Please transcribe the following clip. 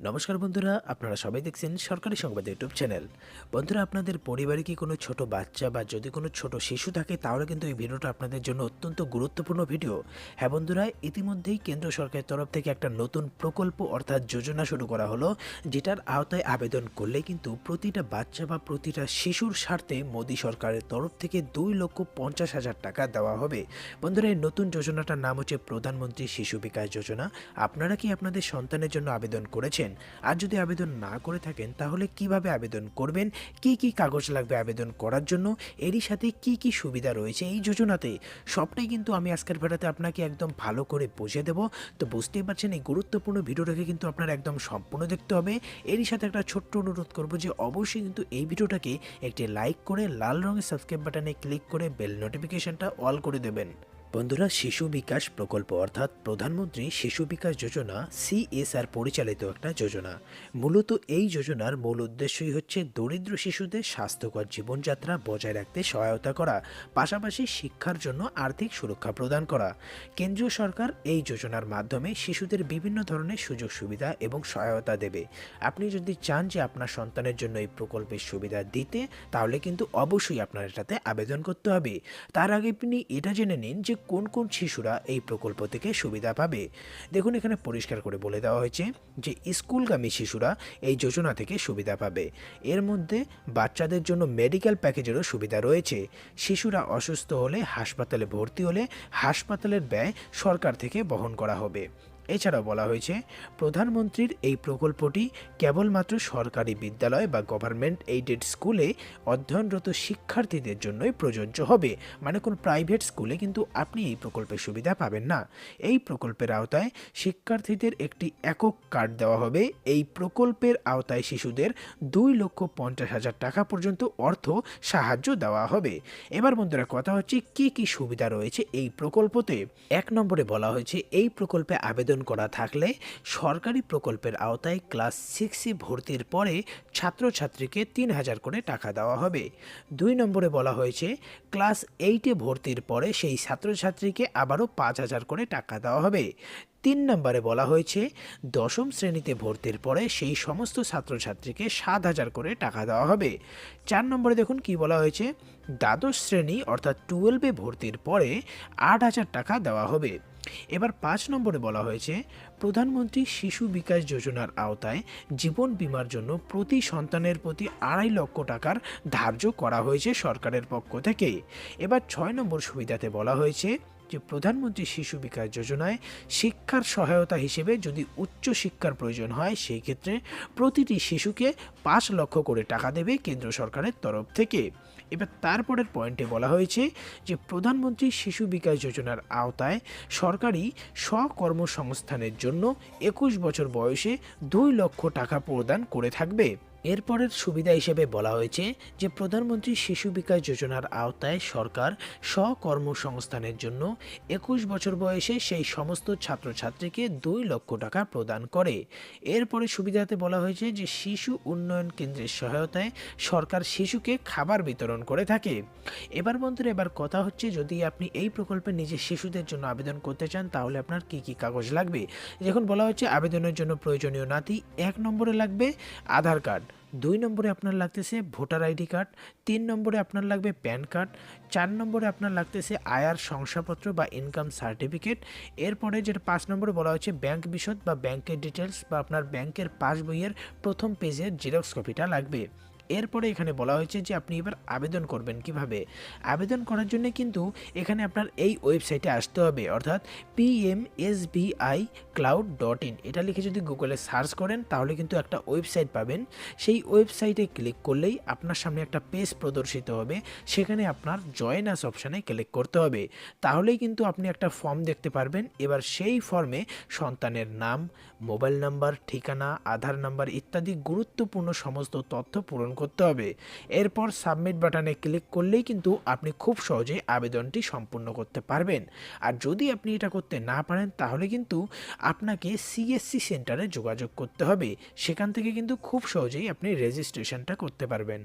নমস্কার বন্ধুরা, আপনারা সবাই দেখছেন সরকারি সংবাদ ইউটিউব চ্যানেল। বন্ধুরা, আপনাদের পরিবারে কি কোনো ছোট বাচ্চা বা যদি কোনো ছোট শিশু থাকে তাহলে কিন্তু এই ভিডিওটা আপনাদের জন্য অত্যন্ত গুরুত্বপূর্ণ ভিডিও। হ্যাঁ বন্ধুরা, ইতিমধ্যেই কেন্দ্র সরকারের তরফ থেকে একটা নতুন প্রকল্প অর্থাৎ যোজনা শুরু করা হলো, যেটার আওতায় আবেদন করলে কিন্তু প্রতিটা বাচ্চা বা প্রতিটা শিশুর স্বার্থে মোদী সরকারের তরফ থেকে 2,50,000 টাকা দেওয়া হবে। বন্ধুরা, এই নতুন যোজনাটার নাম হচ্ছে প্রধানমন্ত্রী শিশু বিকাশ যোজনা। আপনারা কি আপনাদের সন্তানের জন্য আবেদন করেছেন? আর যদি আবেদন না করে থাকেন তাহলে কিভাবে আবেদন করবেন, কি কি কাগজ লাগবে আবেদন করার জন্য, এরই সাথে কি কি সুবিধা রয়েছে এই যোজনাতে, সবটাই কিন্তু আমি আজকের ভিডিওতে আপনাকে একদম ভালো করে বুঝিয়ে দেব। তো বুঝতেই পারছেন, এই গুরুত্বপূর্ণ ভিডিওটাকে কিন্তু আপনার একদম সম্পূর্ণ দেখতে হবে। এরই সাথে একটা ছোট্ট অনুরোধ করব যে অবশ্যই কিন্তু এই ভিডিওটাকে একটি লাইক করে লাল রঙের সাবস্ক্রাইব বাটনে ক্লিক করে বেল নোটিফিকেশনটা অল করে দেবেন। বন্ধুরা, শিশু বিকাশ প্রকল্প অর্থাৎ প্রধানমন্ত্রী শিশু বিকাশ যোজনা CSR পরিচালিত একটা যোজনা। মূলত এই যোজনার মূল উদ্দেশ্যই হচ্ছে দরিদ্র শিশুদের স্বাস্থ্যকর জীবনযাত্রা বজায় রাখতে সহায়তা করা, পাশাপাশি শিক্ষার জন্য আর্থিক সুরক্ষা প্রদান করা। কেন্দ্রীয় সরকার এই যোজনার মাধ্যমে শিশুদের বিভিন্ন ধরনের সুযোগ সুবিধা এবং সহায়তা দেবে। আপনি যদি চান যে আপনার সন্তানের জন্য এই প্রকল্পের সুবিধা দিতে, তাহলে কিন্তু অবশ্যই আপনার এটাতে আবেদন করতে হবে। তার আগে আপনি এটা জেনে নিন যে কোন কোন শিশুরা এই প্রকল্প থেকে সুবিধা পাবে। দেখুন, এখানে পরিষ্কার করে বলে দেওয়া হয়েছে যে স্কুলগামী শিশুরা এই যোজনা থেকে সুবিধা পাবে। এর মধ্যে বাচ্চাদের জন্য মেডিকেল প্যাকেজেরও সুবিধা রয়েছে। শিশুরা অসুস্থ হলে, হাসপাতালে ভর্তি হলে হাসপাতালের ব্যয় সরকার থেকে বহন করা হবে। এছাড়াও বলা হয়েছে প্রধানমন্ত্রীর এই প্রকল্পটি কেবলমাত্র সরকারি বিদ্যালয় বা গভর্নমেন্ট এইডেড স্কুলে অধ্যয়নরত শিক্ষার্থীদের জন্যই প্রযোজ্য হবে। মানে কোন প্রাইভেট স্কুলে কিন্তু আপনি এই প্রকল্পের সুবিধা পাবেন না। এই প্রকল্পের আওতায় শিক্ষার্থীদের একটি একক কার্ড দেওয়া হবে। এই প্রকল্পের আওতায় শিশুদের 2,50,000 টাকা পর্যন্ত অর্থ সাহায্য দেওয়া হবে। এবার বন্ধুরা, কথা হচ্ছে কি কি সুবিধা রয়েছে এই প্রকল্পতে। 1 নম্বরে বলা হয়েছে এই প্রকল্পে আবেদন করা থাকলে সরকারি প্রকল্পের আওতায় ক্লাস 6-এ ভর্তির পরে ছাত্রছাত্রীকে 3,000 করে টাকা দেওয়া হবে। 2 নম্বরে বলা হয়েছে ক্লাস 8-এ ভর্তির পরে সেই ছাত্রছাত্রীকে আবারও 5,000 করে টাকা দেওয়া হবে। 3 নম্বরে বলা হয়েছে 10ম শ্রেণীতে ভর্তির পরে সেই সমস্ত ছাত্রছাত্রীকে 7,000 করে টাকা দেওয়া হবে। 4 নম্বরে দেখুন কি বলা হয়েছে, দ্বাদশ শ্রেণী অর্থাৎ 12-এ ভর্তির পরে 8,000 টাকা দেওয়া হবে। এবার 5 নম্বরে বলা হয়েছে প্রধানমন্ত্রী শিশু বিকাশ যোজনার আওতায় জীবন বীমার জন্য প্রতি সন্তানের প্রতি 2.5 লক্ষ টাকার ধার্য করা হয়েছে সরকারের পক্ষ থেকে। এবার 6 নম্বর সুবিধাতে বলা হয়েছে যে প্রধানমন্ত্রী শিশু বিকাশ যোজনায় শিক্ষার সহায়তা হিসেবে যদি উচ্চ শিক্ষার প্রয়োজন হয়, সেই ক্ষেত্রে প্রতিটি শিশুকে 5 লক্ষ করে টাকা দেবে কেন্দ্র সরকারের তরফ থেকে। এবার তারপরের পয়েন্টে বলা হয়েছে যে প্রধানমন্ত্রী শিশু বিকাশ যোজনার আওতায় সরকারি স্বকর্মসংস্থানের জন্য 21 বছর বয়সে 2 লক্ষ টাকা প্রদান করে থাকবে। এরপরের সুবিধা হিসেবে বলা হয়েছে যে প্রধানমন্ত্রী শিশু বিকাশ যোজনার আওতায় সরকার স্বকর্মসংস্থানের জন্য 21 বছর বয়সে সেই সমস্ত ছাত্রছাত্রীকে 2 লক্ষ টাকা প্রদান করে। এরপরে সুবিধাতে বলা হয়েছে যে শিশু উন্নয়ন কেন্দ্রের সহায়তায় সরকার শিশুকে খাবার বিতরণ করে থাকে। এবার বন্ধুরা, এবার কথা হচ্ছে যদি আপনি এই প্রকল্পে নিজের শিশুদের জন্য আবেদন করতে চান তাহলে আপনার কি কি কাগজ লাগবে। যখন বলা হচ্ছে আবেদনের জন্য প্রয়োজনীয় নথি, 1 নম্বরে লাগবে আধার কার্ড, 2 নম্বরে আপনার লাগতেছে ভোটার আইডি কার্ড, 3 নম্বরে আপনার লাগবে প্যান কার্ড, 4 নম্বরে আপনার লাগতেছে আয়ার শংসাপত্র বা ইনকাম সার্টিফিকেট। এরপরে যেটা 5 নম্বরে বলা হচ্ছে ব্যাংক বিশদ বা ব্যাংকের ডিটেলস বা আপনার ব্যাংকের পাসবইয়ের প্রথম পেজের জেরক্স কপিটা লাগবে। এরপরে এখানে বলা হয়েছে যে আপনি এবার আবেদন করবেন কিভাবে। আবেদন করার জন্য কিন্তু এখানে আপনার এই ওয়েবসাইটে আসতে হবে, অর্থাৎ pmsbicloud.in। এটা লিখে যদি গুগলে সার্চ করেন তাহলে কিন্তু একটা ওয়েবসাইট পাবেন। সেই ওয়েবসাইটে ক্লিক করলেই আপনার সামনে একটা পেজ প্রদর্শিত হবে। সেখানে আপনার জয়েন আস অপশানে ক্লিক করতে হবে। তাহলেই কিন্তু আপনি একটা ফর্ম দেখতে পারবেন। এবার সেই ফর্মে সন্তানের নাম, মোবাইল নাম্বার, ঠিকানা, আধার নাম্বার ইত্যাদি গুরুত্বপূর্ণ সমস্ত তথ্য পূরণ করতে হবে। এরপর সাবমিট বাটনে ক্লিক করলেই কিন্তু আপনি খুব সহজে আবেদনটি সম্পূর্ণ করতে পারবেন। আর যদি আপনি এটা করতে না পারেন তাহলে কিন্তু আপনাকে CSC সেন্টারে যোগাযোগ করতে হবে। সেখান থেকে কিন্তু খুব সহজেই আপনি রেজিস্ট্রেশনটা করতে পারবেন।